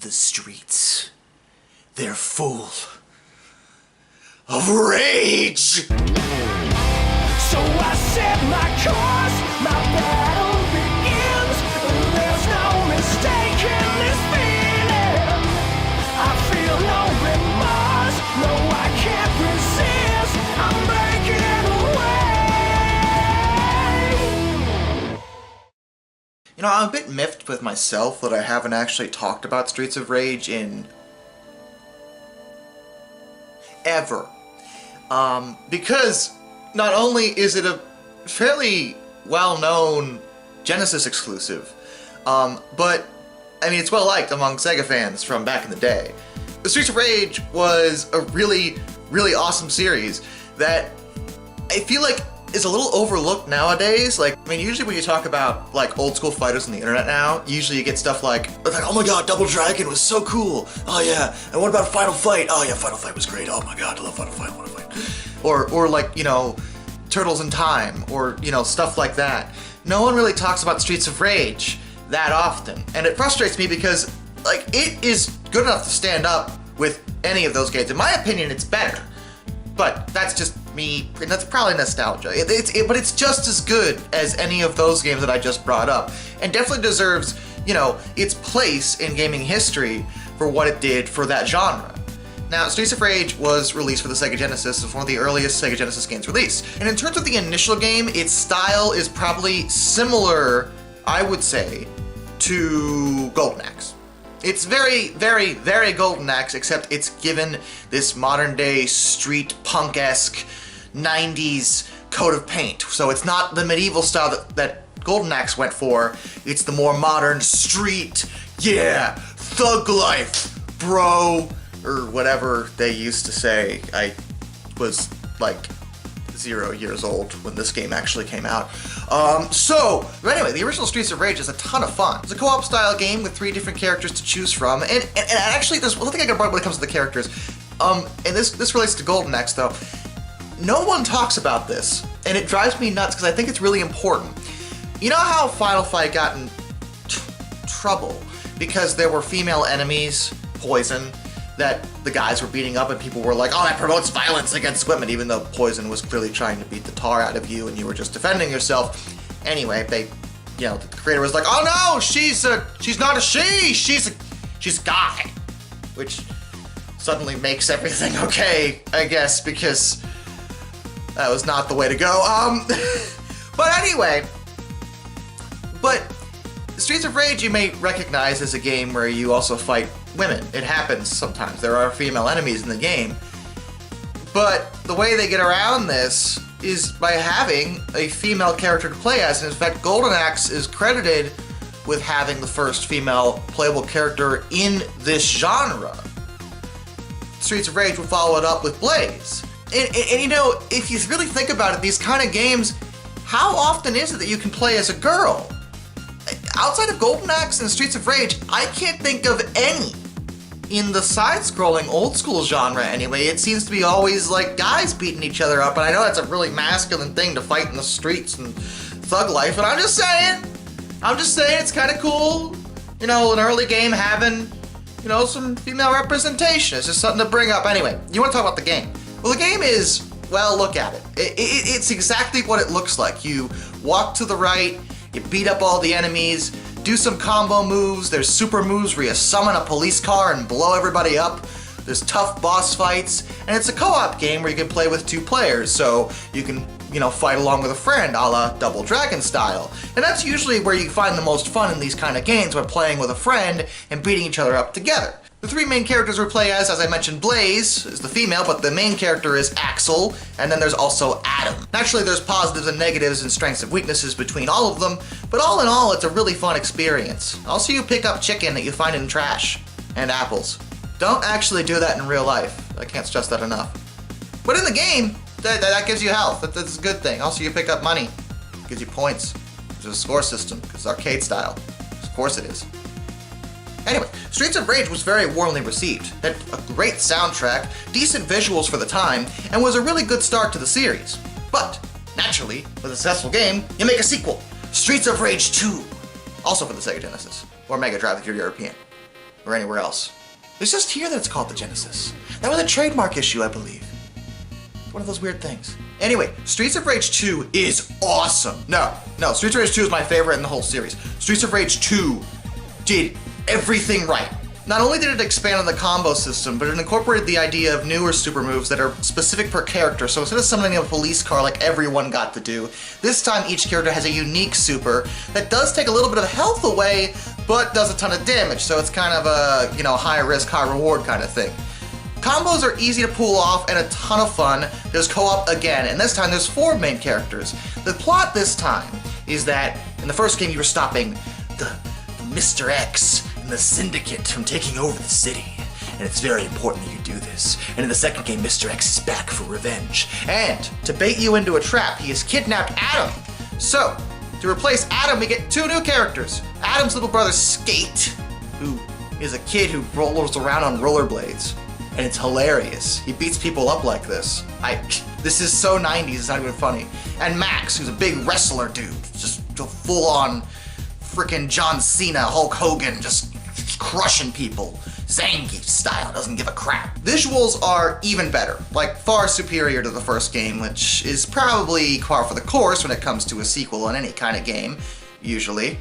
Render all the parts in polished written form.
the streets. They're full of rage! So I set my course, my battle begins. There's no mistaking this feeling. I feel no remorse, no I can't resist. I'm breaking away. You know, I'm a bit miffed with myself that I haven't actually talked about Streets of Rage in ever. Because not only is it a fairly well-known Genesis exclusive, but, I mean, it's well-liked among Sega fans from back in the day. The Streets of Rage was a really, really awesome series that I feel like is a little overlooked nowadays. Like, I mean, usually when you talk about, like, old-school fighters on the internet now, usually you get stuff like, oh my god, Double Dragon was so cool! Oh yeah, and what about Final Fight? Oh yeah, Final Fight was great, oh my god, I love Final Fight, I want to fight. Or like, you know, Turtles in Time, or, you know, stuff like that. No one really talks about Streets of Rage that often, and it frustrates me because, like, it is good enough to stand up with any of those games. In my opinion, it's better. But that's just me, and that's probably nostalgia. But it's just as good as any of those games that I just brought up, and definitely deserves, you know, its place in gaming history for what it did for that genre. Now, Streets of Rage was released for the Sega Genesis. It's one of the earliest Sega Genesis games released. And in terms of the initial game, its style is probably similar, I would say, to Golden Axe. It's very, very, very Golden Axe, except it's given this modern-day street punk-esque 90s coat of paint. So it's not the medieval style that Golden Axe went for. It's the more modern street, yeah, thug life, bro, or whatever they used to say. I was like 0 years old when this game actually came out. But anyway, the original Streets of Rage is a ton of fun. It's a co-op style game with 3 different characters to choose from, and actually there's one thing I got brought up when it comes to the characters, and this relates to Golden Axe though. No one talks about this, and it drives me nuts because I think it's really important. You know how Final Fight got in trouble because there were female enemies, Poison, that the guys were beating up and people were like, oh, that promotes violence against women, even though Poison was clearly trying to beat the tar out of you and you were just defending yourself. Anyway, the creator was like, oh no, she's not a she, she's a guy. Which suddenly makes everything okay, I guess, because that was not the way to go. But anyway, Streets of Rage you may recognize as a game where you also fight women. It happens sometimes. There are female enemies in the game. But the way they get around this is by having a female character to play as. And in fact, Golden Axe is credited with having the first female playable character in this genre. Streets of Rage will follow it up with Blaze. And you know, if you really think about it, these kind of games, how often is it that you can play as a girl? Outside of Golden Axe and Streets of Rage, I can't think of any in the side-scrolling old-school genre anyway. It seems to be always like guys beating each other up, and I know that's a really masculine thing to fight in the streets and thug life, and I'm just saying it's kind of cool, you know, an early game having, you know, some female representation. It's just something to bring up. Anyway, you want to talk about the game? Well, the game is, well, look at it. It's exactly what it looks like. You walk to the right, you beat up all the enemies, do some combo moves, there's super moves where you summon a police car and blow everybody up, there's tough boss fights, and it's a co-op game where you can play with 2 players, so you can, you know, fight along with a friend, a la Double Dragon style. And that's usually where you find the most fun in these kind of games, when playing with a friend and beating each other up together. The 3 main characters we play as I mentioned, Blaze is the female, but the main character is Axel, and then there's also Adam. Naturally, there's positives and negatives and strengths and weaknesses between all of them, but all in all, it's a really fun experience. Also, you pick up chicken that you find in trash, and apples. Don't actually do that in real life. I can't stress that enough. But in the game, that gives you health. That's a good thing. Also, you pick up money. It gives you points. There's a score system, because it's arcade style. Of course it is. Anyway, Streets of Rage was very warmly received, had a great soundtrack, decent visuals for the time, and was a really good start to the series. But, naturally, with a successful game, you make a sequel, Streets of Rage 2, also for the Sega Genesis, or Mega Drive if you're European. or anywhere else. It's just here that it's called the Genesis. That was a trademark issue, I believe. One of those weird things. Anyway, Streets of Rage 2 is awesome. No, Streets of Rage 2 is my favorite in the whole series. Streets of Rage 2 did everything right. Not only did it expand on the combo system, but it incorporated the idea of newer super moves that are specific per character. So instead of summoning a police car like everyone got to do, this time each character has a unique super that does take a little bit of health away, but does a ton of damage. So it's kind of a, high risk, high reward kind of thing. Combos are easy to pull off and a ton of fun. There's co-op again, and this time there's 4 main characters. The plot this time is that in the first game you were stopping the Mr. X and the Syndicate from taking over the city, and it's very important that you do this. And in the second game, Mr. X is back for revenge. And to bait you into a trap, he has kidnapped Adam. So, to replace Adam, we get 2 new characters. Adam's little brother, Skate, who is a kid who rolls around on rollerblades. And it's hilarious. He beats people up like this. This is so 90s, it's not even funny. And Max, who's a big wrestler dude, just full on freaking John Cena, Hulk Hogan, just crushing people. Zangief style, doesn't give a crap. Visuals are even better, like far superior to the first game, which is probably par for the course when it comes to a sequel in any kind of game, usually.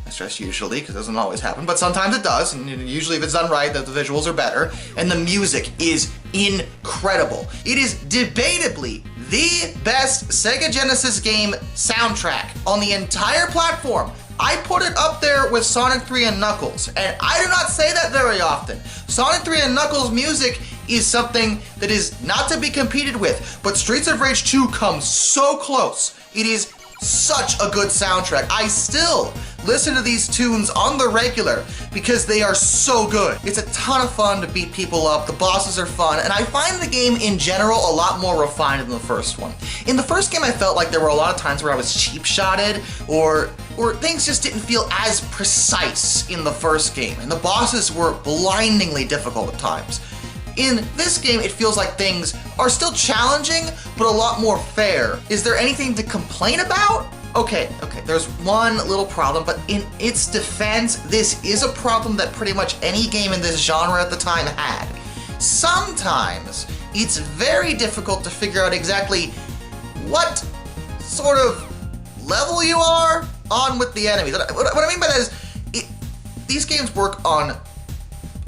I stress usually, because it doesn't always happen, but sometimes it does, and usually if it's done right, the visuals are better, and the music is incredible. It is debatably the best Sega Genesis game soundtrack on the entire platform. I put it up there with Sonic 3 and Knuckles, and I do not say that very often. Sonic 3 and Knuckles music is something that is not to be competed with, but Streets of Rage 2 comes so close. It is such a good soundtrack. I still listen to these tunes on the regular because they are so good. It's a ton of fun to beat people up, the bosses are fun, and I find the game in general a lot more refined than the first one. In the first game I felt like there were a lot of times where I was cheap-shotted or things just didn't feel as precise in the first game, and the bosses were blindingly difficult at times. In this game, it feels like things are still challenging, but a lot more fair. Is there anything to complain about? Okay, there's one little problem, but in its defense, this is a problem that pretty much any game in this genre at the time had. Sometimes, it's very difficult to figure out exactly what sort of level you are on with the enemies. What I mean by that is, these games work on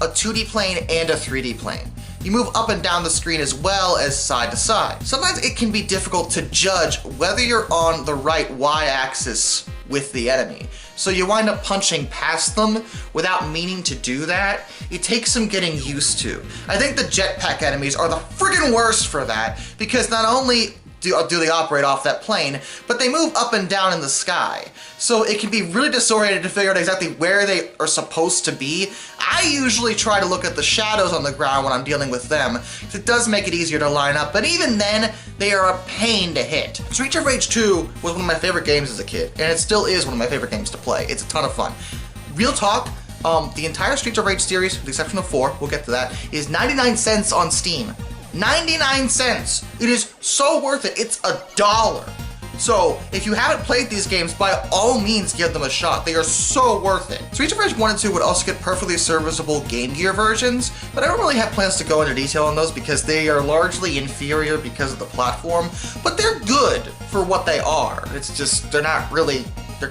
a 2D plane and a 3D plane. You move up and down the screen as well as side to side. Sometimes it can be difficult to judge whether you're on the right Y-axis with the enemy. So you wind up punching past them without meaning to do that. It takes some getting used to. I think the jetpack enemies are the friggin' worst for that, because not only do they operate off that plane, but they move up and down in the sky. So it can be really disoriented to figure out exactly where they are supposed to be. I usually try to look at the shadows on the ground when I'm dealing with them, because it does make it easier to line up, but even then, they are a pain to hit. Streets of Rage 2 was one of my favorite games as a kid, and it still is one of my favorite games to play. It's a ton of fun. Real talk, the entire Streets of Rage series, with the exception of 4, we'll get to that, is 99 cents on Steam. 99 cents! It is so worth it. It's $1. So, if you haven't played these games, by all means give them a shot. They are so worth it. Streets of Rage 1 and 2 would also get perfectly serviceable Game Gear versions, but I don't really have plans to go into detail on those because they are largely inferior because of the platform, but they're good for what they are. It's just, they're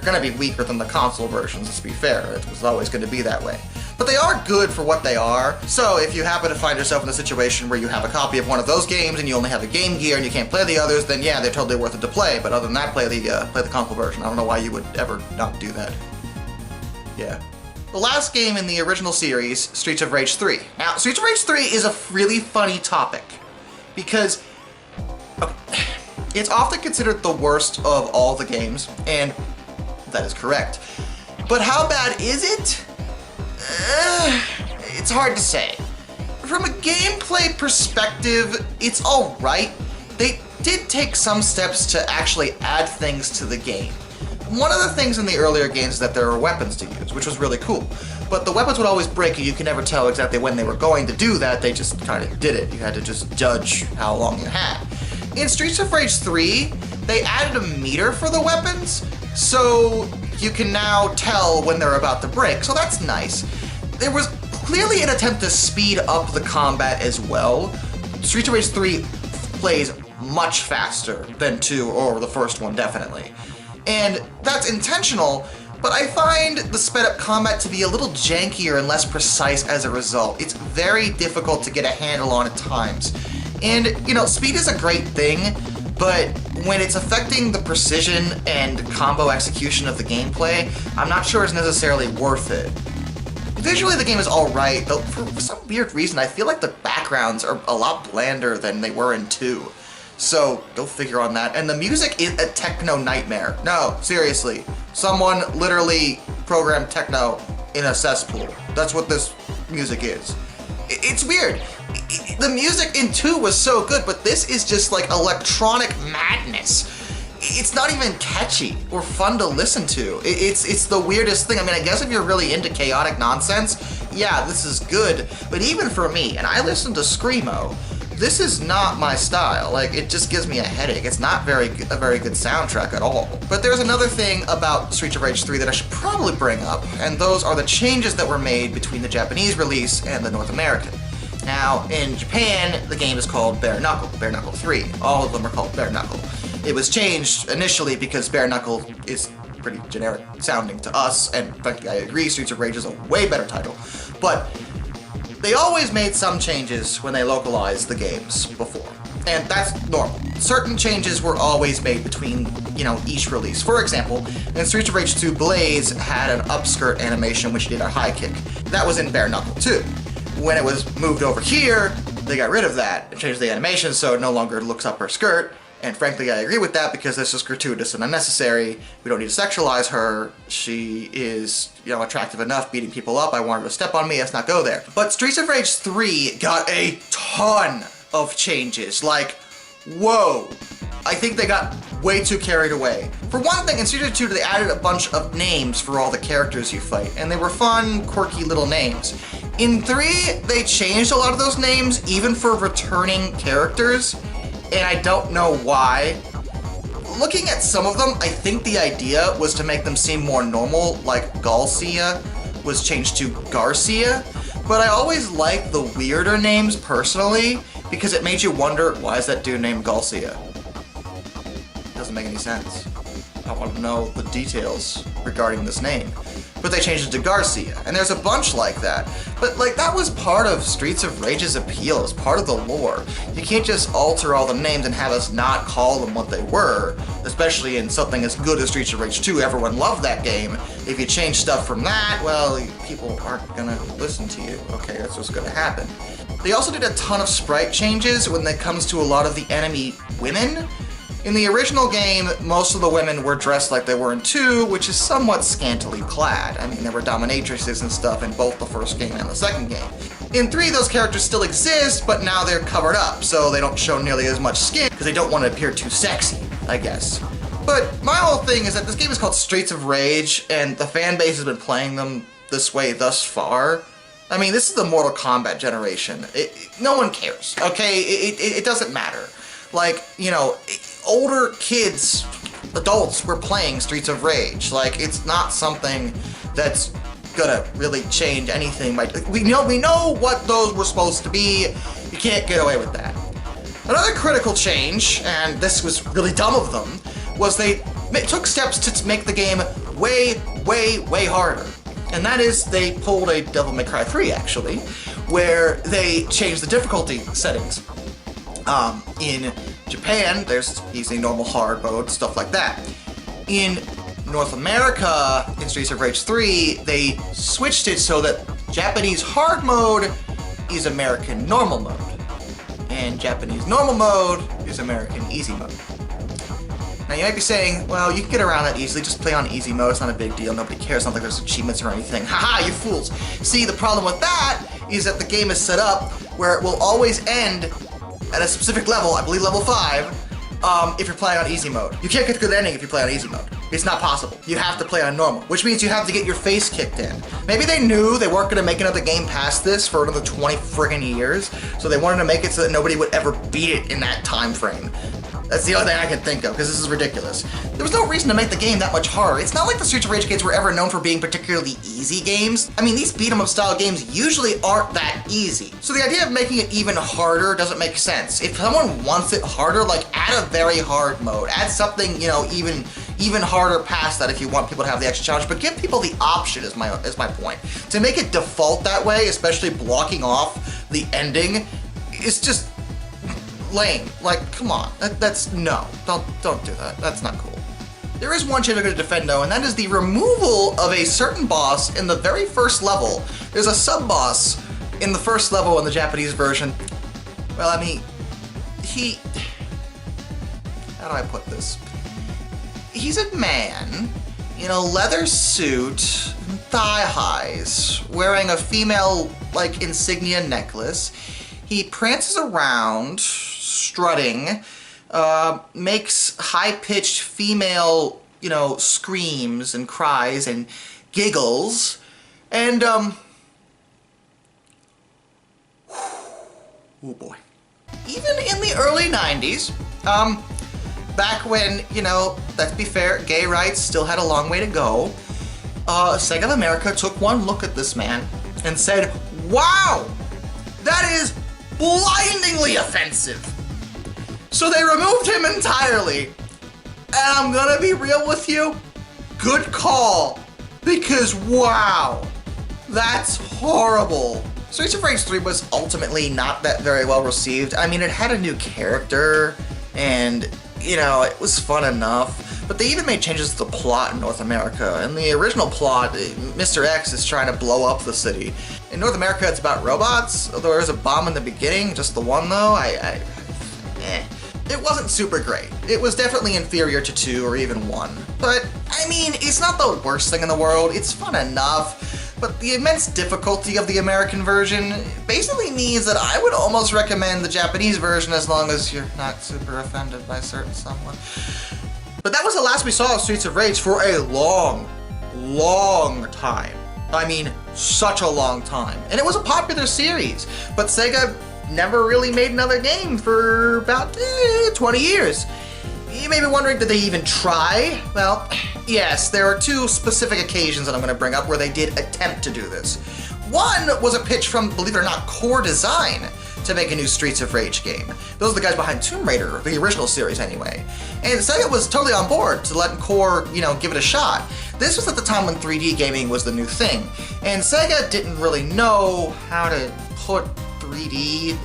gonna be weaker than the console versions, let's be fair. It was always gonna be that way. But they are good for what they are, so if you happen to find yourself in a situation where you have a copy of one of those games and you only have a Game Gear and you can't play the others, then yeah, they're totally worth it to play, but other than that, play the console version. I don't know why you would ever not do that. Yeah. The last game in the original series, Streets of Rage 3. Now, Streets of Rage 3 is a really funny topic, because it's often considered the worst of all the games, and that is correct. But how bad is it? It's hard to say. From a gameplay perspective, it's alright. They did take some steps to actually add things to the game. One of the things in the earlier games is that there were weapons to use, which was really cool. But the weapons would always break and you could never tell exactly when they were going to do that, they just kind of did it. You had to just judge how long you had. In Streets of Rage 3, they added a meter for the weapons, so you can now tell when they're about to break, so that's nice. There was clearly an attempt to speed up the combat as well. Streets of Rage 3 plays much faster than 2, or the first one, definitely. And that's intentional, but I find the sped up combat to be a little jankier and less precise as a result. It's very difficult to get a handle on at times. And, speed is a great thing, but when it's affecting the precision and combo execution of the gameplay, I'm not sure it's necessarily worth it. Visually, the game is alright, though for some weird reason, I feel like the backgrounds are a lot blander than they were in 2. So, go figure on that. And the music is a techno nightmare. No, seriously. Someone literally programmed techno in a cesspool. That's what this music is. It's weird. The music in 2 was so good, but this is just like electronic madness. It's not even catchy or fun to listen to. It's the weirdest thing. I mean, I guess if you're really into chaotic nonsense, yeah, this is good. But even for me, and I listen to Screamo, this is not my style. Like, it just gives me a headache. It's not a very good soundtrack at all. But there's another thing about Streets of Rage 3 that I should probably bring up, and those are the changes that were made between the Japanese release and the North American. Now, in Japan, the game is called Bare Knuckle 3. All of them are called Bare Knuckle. It was changed initially because Bare Knuckle is pretty generic sounding to us, and frankly, I agree, Streets of Rage is a way better title. But they always made some changes when they localized the games before, and that's normal. Certain changes were always made between, each release. For example, in Streets of Rage 2, Blaze had an upskirt animation which did a high kick. That was in Bare Knuckle 2. When it was moved over here, they got rid of that and changed the animation so it no longer looks up her skirt. And frankly, I agree with that because this is gratuitous and unnecessary. We don't need to sexualize her. She is, attractive enough, beating people up. I want her to step on me. Let's not go there. But Streets of Rage 3 got a ton of changes. Like, whoa. I think they got way too carried away. For one thing, in Streets of Rage 2, they added a bunch of names for all the characters you fight, and they were fun, quirky little names. In 3, they changed a lot of those names, even for returning characters, and I don't know why. Looking at some of them, I think the idea was to make them seem more normal, like Garcia was changed to Garcia, but I always liked the weirder names personally, because it made you wonder, why is that dude named Garcia? Doesn't make any sense. I want to know the details regarding this name. But they changed it to Garcia, and there's a bunch like that. But that was part of Streets of Rage's appeal, it's part of the lore. You can't just alter all the names and have us not call them what they were, especially in something as good as Streets of Rage 2. Everyone loved that game. If you change stuff from that, well, people aren't gonna listen to you. Okay, that's what's gonna happen. They also did a ton of sprite changes when it comes to a lot of the enemy women. In the original game, most of the women were dressed like they were in 2, which is somewhat scantily clad. I mean, there were dominatrixes and stuff in both the first game and the second game. In 3, those characters still exist, but now they're covered up, so they don't show nearly as much skin, because they don't want to appear too sexy, I guess. But my whole thing is that this game is called Streets of Rage, and the fan base has been playing them this way thus far. I mean, this is the Mortal Kombat generation. No one cares, okay? It doesn't matter. Older kids, adults, were playing Streets of Rage. It's not something that's gonna really change anything. We know what those were supposed to be. You can't get away with that. Another critical change, and this was really dumb of them, was they took steps to make the game way, way, way harder. And that is, they pulled a Devil May Cry 3, actually, where they changed the difficulty settings. In Japan, there's easy, normal, hard mode, stuff like that. In North America, in Streets of Rage 3, they switched it so that Japanese hard mode is American normal mode, and Japanese normal mode is American easy mode. Now you might be saying, well, you can get around that easily, just play on easy mode, it's not a big deal, nobody cares, it's not like there's achievements or anything. Haha, you fools! See, the problem with that is that the game is set up where it will always end at a specific level, I believe level 5, if you're playing on easy mode. You can't get to the good ending if you play on easy mode. It's not possible. You have to play on normal, which means you have to get your face kicked in. Maybe they knew they weren't going to make another game past this for another 20 friggin' years, so they wanted to make it so that nobody would ever beat it in that time frame. That's the only thing I can think of, because this is ridiculous. There was no reason to make the game that much harder. It's not like the Streets of Rage games were ever known for being particularly easy games. I mean, these beat-em-up style games usually aren't that easy. So the idea of making it even harder doesn't make sense. If someone wants it harder, like, add a very hard mode. Add something, you know, even harder past that if you want people to have the extra challenge, but give people the option is my point. To make it default that way, especially blocking off the ending, is just lame. Like, come on. That's no. Don't do that. That's not cool. There is one change I'm going to defend though, and that is the removal of a certain boss in the very first level. There's a sub-boss in the first level in the Japanese version. Well, I mean, how do I put this? He's a man in a leather suit, thigh highs, wearing a female, like, insignia necklace. He prances around, strutting, makes high-pitched female, you know, screams and cries and giggles, and, oh boy. Even in the early 90s, back when, you know, let's be fair, gay rights still had a long way to go, Sega of America took one look at this man and said, wow, that is blindingly offensive. So they removed him entirely. And I'm gonna be real with you, good call, because wow, that's horrible. Streets of Rage 3 was ultimately not that very well received. I mean, it had a new character, and, you know, it was fun enough, but they even made changes to the plot in North America. In the original plot, Mr. X is trying to blow up the city. In North America, it's about robots, although there was a bomb in the beginning, just the one though. It wasn't super great. It was definitely inferior to 2 or even 1. But, I mean, it's not the worst thing in the world. It's fun enough. But the immense difficulty of the American version basically means that I would almost recommend the Japanese version as long as you're not super offended by certain someone. But that was the last we saw of Streets of Rage for a long, long time. I mean, such a long time. And it was a popular series, but Sega never really made another game for about 20 years. You may be wondering, did they even try? Well, yes, there are 2 specific occasions that I'm going to bring up where they did attempt to do this. One was a pitch from, believe it or not, Core Design to make a new Streets of Rage game. Those are the guys behind Tomb Raider, the original series anyway. And Sega was totally on board to let Core, you know, give it a shot. This was at the time when 3D gaming was the new thing, and Sega didn't really know how to put 3D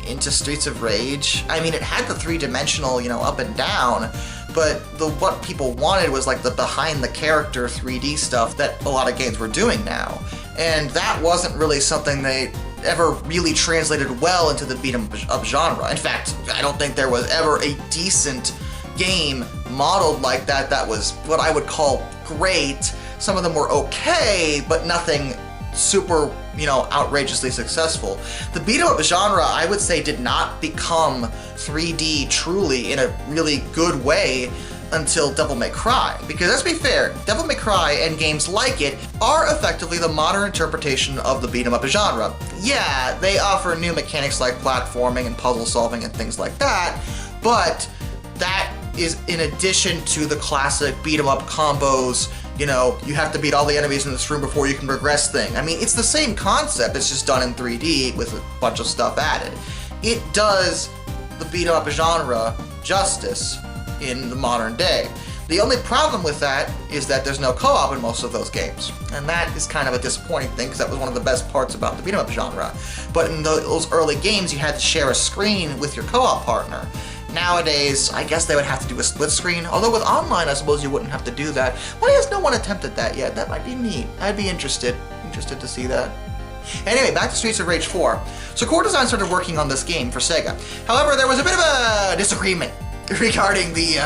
into Streets of Rage. I mean, it had the 3-dimensional, you know, up and down, but what people wanted was like the behind the character 3D stuff that a lot of games were doing now. And that wasn't really something they ever really translated well into the beat-em-up genre. In fact, I don't think there was ever a decent game modeled like that that was what I would call great. Some of them were okay, but nothing super, you know, outrageously successful. The beat-em-up genre, I would say, did not become 3D truly in a really good way until Devil May Cry. Because let's be fair, Devil May Cry and games like it are effectively the modern interpretation of the beat-em-up genre. Yeah, they offer new mechanics like platforming and puzzle solving and things like that, but that is in addition to the classic beat-em-up combos. You know, you have to beat all the enemies in this room before you can progress thing. I mean, it's the same concept, it's just done in 3D with a bunch of stuff added. It does the beat-em-up genre justice in the modern day. The only problem with that is that there's no co-op in most of those games. And that is kind of a disappointing thing, because that was one of the best parts about the beat-em-up genre. But in those early games, you had to share a screen with your co-op partner. Nowadays, I guess they would have to do a split screen, although with online, I suppose you wouldn't have to do that. Why has no one attempted that yet? That might be neat. I'd be interested to see that. Anyway, back to Streets of Rage 4. So Core Design started working on this game for Sega. However, there was a bit of a disagreement regarding the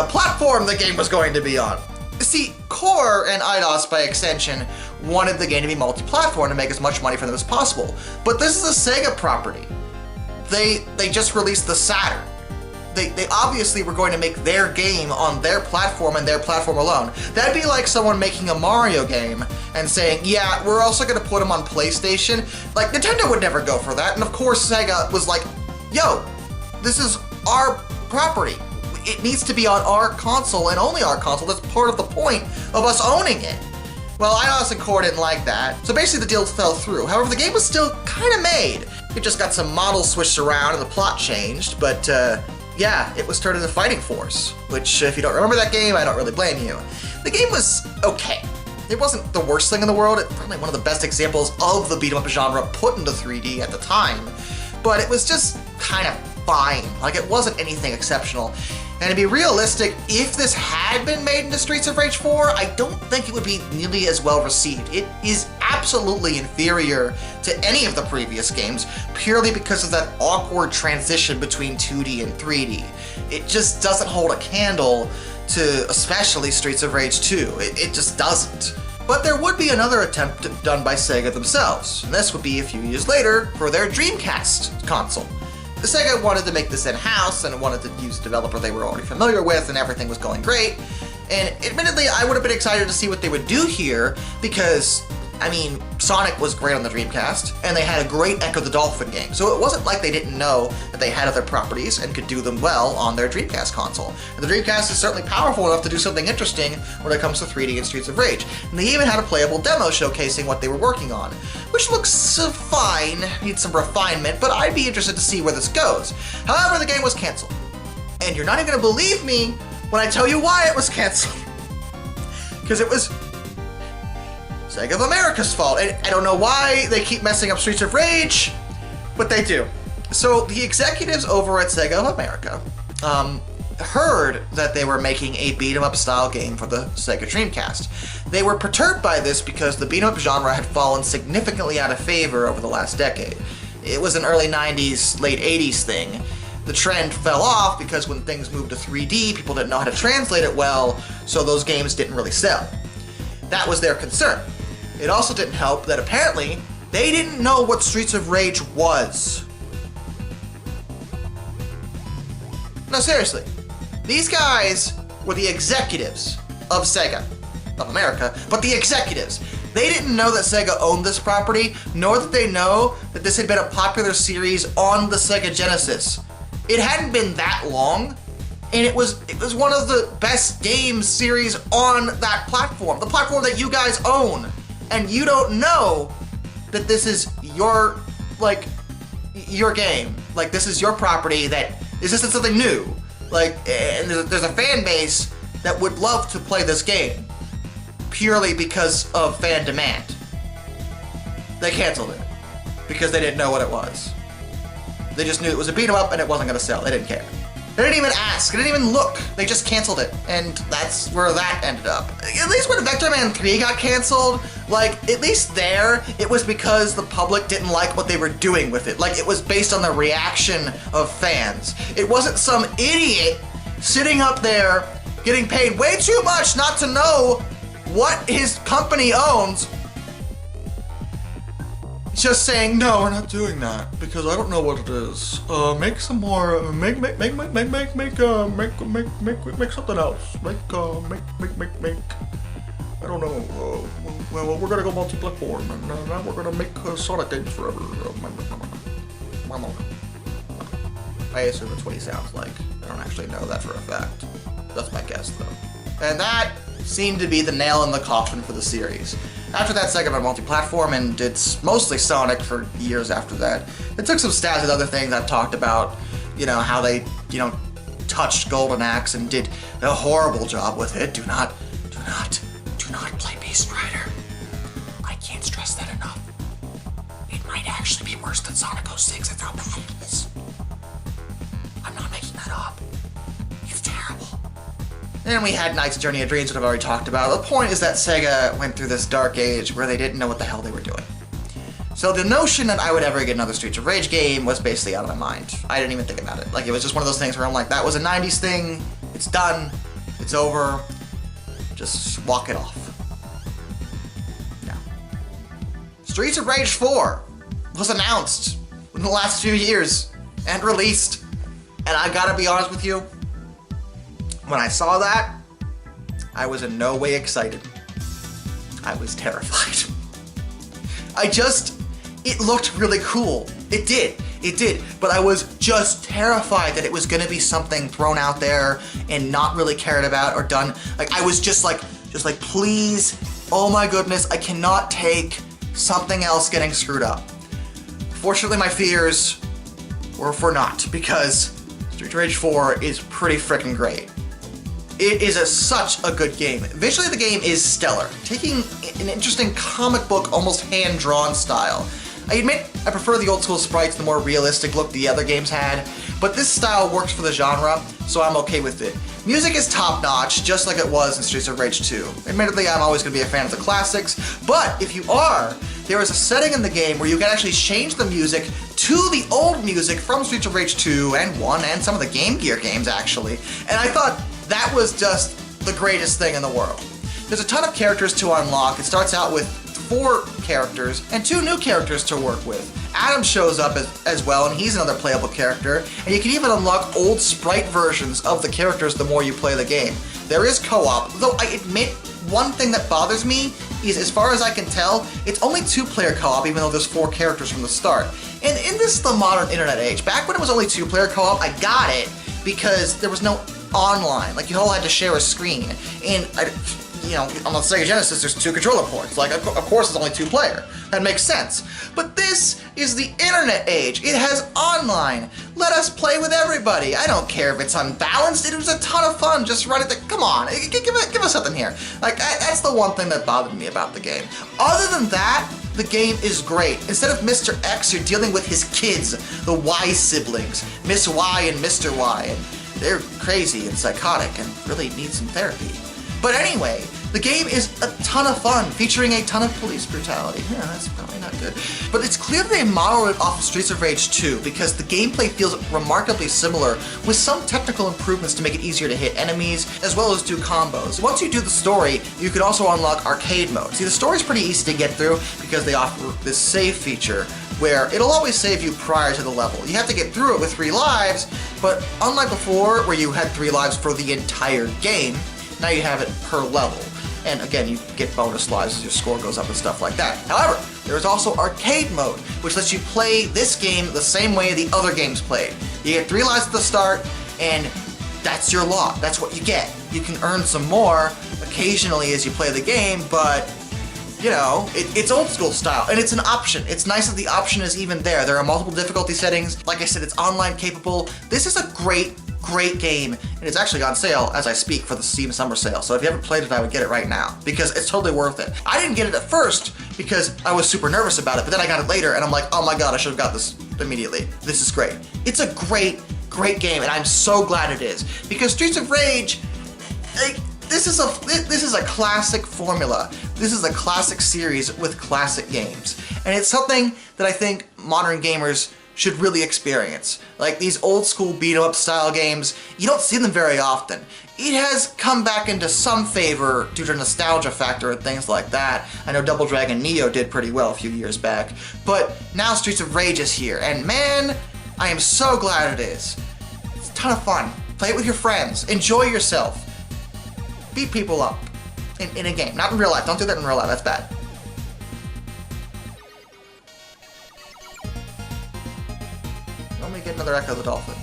platform the game was going to be on. See, Core and Eidos, by extension, wanted the game to be multi-platform to make as much money for them as possible. But this is a Sega property. They just released the Saturn. They obviously were going to make their game on their platform and their platform alone. That'd be like someone making a Mario game and saying, yeah, we're also going to put them on PlayStation. Like, Nintendo would never go for that. And of course, Sega was like, yo, this is our property. It needs to be on our console and only our console. That's part of the point of us owning it. Well, IOS and Core didn't like that, so basically the deal fell through. However, the game was still kind of made. It just got some models switched around and the plot changed, but yeah, it was turned into Fighting Force, which if you don't remember that game, I don't really blame you. The game was okay. It wasn't the worst thing in the world. It's probably one of the best examples of the beat-em-up genre put into 3D at the time, but it was just kind of fine. Like, it wasn't anything exceptional. And to be realistic, if this had been made into Streets of Rage 4, I don't think it would be nearly as well received. It is absolutely inferior to any of the previous games, purely because of that awkward transition between 2D and 3D. It just doesn't hold a candle to especially Streets of Rage 2. It just doesn't. But there would be another attempt done by Sega themselves, and this would be a few years later for their Dreamcast console. The Sega wanted to make this in-house and wanted to use a developer they were already familiar with, and everything was going great. And admittedly, I would have been excited to see what they would do here because, I mean, Sonic was great on the Dreamcast, and they had a great Echo the Dolphin game. So it wasn't like they didn't know that they had other properties and could do them well on their Dreamcast console. And the Dreamcast is certainly powerful enough to do something interesting when it comes to 3D and Streets of Rage. And they even had a playable demo showcasing what they were working on, which looks fine, needs some refinement, but I'd be interested to see where this goes. However, the game was canceled. And you're not even gonna believe me when I tell you why it was canceled. Because it was Sega of America's fault. And I don't know why they keep messing up Streets of Rage, but they do. So the executives over at Sega of America heard that they were making a beat-em-up style game for the Sega Dreamcast. They were perturbed by this because the beat-em-up genre had fallen significantly out of favor over the last decade. It was an early 90s, late 80s thing. The trend fell off because when things moved to 3D, people didn't know how to translate it well, so those games didn't really sell. That was their concern. It also didn't help that apparently they didn't know what Streets of Rage was. No, seriously. These guys were the executives of Sega of America, but the executives. They didn't know that Sega owned this property, nor did they know that this had been a popular series on the Sega Genesis. It hadn't been that long, and it was one of the best game series on that platform, the platform that you guys own. And you don't know that this is your game. Like, this is your property, that this isn't something new. Like, and there's a fan base that would love to play this game purely because of fan demand. They canceled it because they didn't know what it was. They just knew it was a beat 'em up and it wasn't gonna sell. They didn't care. They didn't even ask. They didn't even look. They just canceled it, and that's where that ended up. At least when Vector Man 3 got canceled, like, at least there, it was because the public didn't like what they were doing with it. Like, it was based on the reaction of fans. It wasn't some idiot sitting up there getting paid way too much not to know what his company owns, just saying, no, we're not doing that because I don't know what it is. Make some more. Make something else. Make. I don't know. Well, we're gonna go multi-platform, and now we're gonna make Sonic games forever. I assume that's what he sounds like. I don't actually know that for a fact. That's my guess, though. And that seemed to be the nail in the coffin for the series. After that, Sega went multi-platform and did mostly Sonic for years after that. They took some stabs at other things I've talked about, how they, touched Golden Axe and did a horrible job with it. Do not play Beast Rider. I can't stress that enough. It might actually be worse than Sonic 06. That's how bad it is. I'm not making that up. It's terrible. Then we had Knight's Journey of Dreams, which I've already talked about. The point is that Sega went through this dark age where they didn't know what the hell they were doing. So the notion that I would ever get another Streets of Rage game was basically out of my mind. I didn't even think about it. Like, it was just one of those things where I'm like, that was a 90s thing, it's done, it's over, just walk it off. Yeah. Streets of Rage 4 was announced in the last few years and released. And I gotta be honest with you, when I saw that, I was in no way excited. I was terrified. it looked really cool. It did, but I was just terrified that it was gonna be something thrown out there and not really cared about or done. Like, I was just like, please, oh my goodness, I cannot take something else getting screwed up. Fortunately, my fears were for naught, because Streets of Rage 4 is pretty freaking great. It is such a good game. Visually, the game is stellar, taking an interesting comic book, almost hand-drawn style. I admit I prefer the old school sprites, the more realistic look the other games had, but this style works for the genre, so I'm okay with it. Music is top-notch, just like it was in Streets of Rage 2. Admittedly, I'm always going to be a fan of the classics, but if you are, there is a setting in the game where you can actually change the music to the old music from Streets of Rage 2 and 1 and some of the Game Gear games, actually, and I thought that was just the greatest thing in the world. There's a ton of characters to unlock. It starts out with 4 characters and 2 new characters to work with. Adam shows up as well, and he's another playable character, and you can even unlock old sprite versions of the characters the more you play the game. There is co-op, though I admit one thing that bothers me is, as far as I can tell, it's only 2-player co-op, even though there's 4 characters from the start. And in the modern internet age, back when it was only 2-player co-op, I got it because there was no online. Like, you all had to share a screen, and on the Sega Genesis, there's 2 controller ports. Like, of course, it's only 2-player. That makes sense. But this is the internet age. It has online. Let us play with everybody. I don't care if it's unbalanced. It was a ton of fun. Just run it. Come on, give us something here. Like, that's the one thing that bothered me about the game. Other than that, the game is great. Instead of Mr. X, you're dealing with his kids, the Y siblings, Miss Y and Mr. Y, and they're crazy and psychotic and really need some therapy. But anyway, the game is a ton of fun, featuring a ton of police brutality. Yeah, that's probably not good. But it's clear they modeled it off of Streets of Rage 2 because the gameplay feels remarkably similar, with some technical improvements to make it easier to hit enemies, as well as do combos. Once you do the story, you can also unlock arcade mode. See, the story's pretty easy to get through because they offer this save feature, where it'll always save you prior to the level. You have to get through it with 3 lives, but unlike before, where you had 3 lives for the entire game, now you have it per level. And again, you get bonus lives as your score goes up and stuff like that. However, there is also arcade mode, which lets you play this game the same way the other games played. You get 3 lives at the start, and that's your lot. That's what you get. You can earn some more occasionally as you play the game, but you know, it's old school style, and it's an option. It's nice that the option is even there. There are multiple difficulty settings. Like I said, it's online capable. This is a great game, and it's actually on sale as I speak for the Steam Summer Sale. So if you haven't played it, I would get it right now, because it's totally worth it. I didn't get it at first because I was super nervous about it, but then I got it later, and I'm like, oh my god, I should have got this immediately. This is great. It's a great game, and I'm so glad it is, because Streets of Rage, like, this is a classic formula. This is a classic series with classic games. And it's something that I think modern gamers should really experience. Like, these old school beat-em-up style games, you don't see them very often. It has come back into some favor due to nostalgia factor and things like that. I know Double Dragon Neo did pretty well a few years back, but now Streets of Rage is here, and man, I am so glad it is. It's a ton of fun. Play it with your friends. Enjoy yourself. Beat people up in a game, not in real life. Don't do that in real life, that's bad. Let me get another Echo the Dolphin.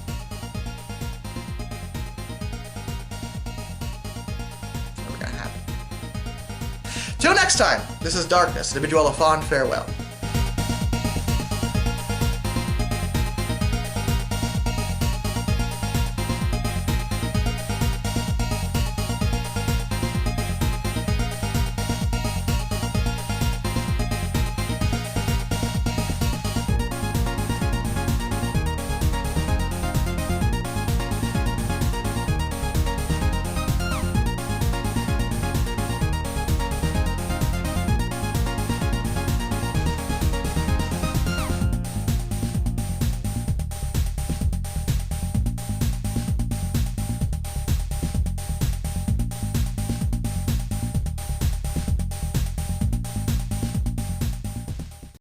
Never gonna happen. Till next time, this is Darkness, and I bid you all a fond farewell.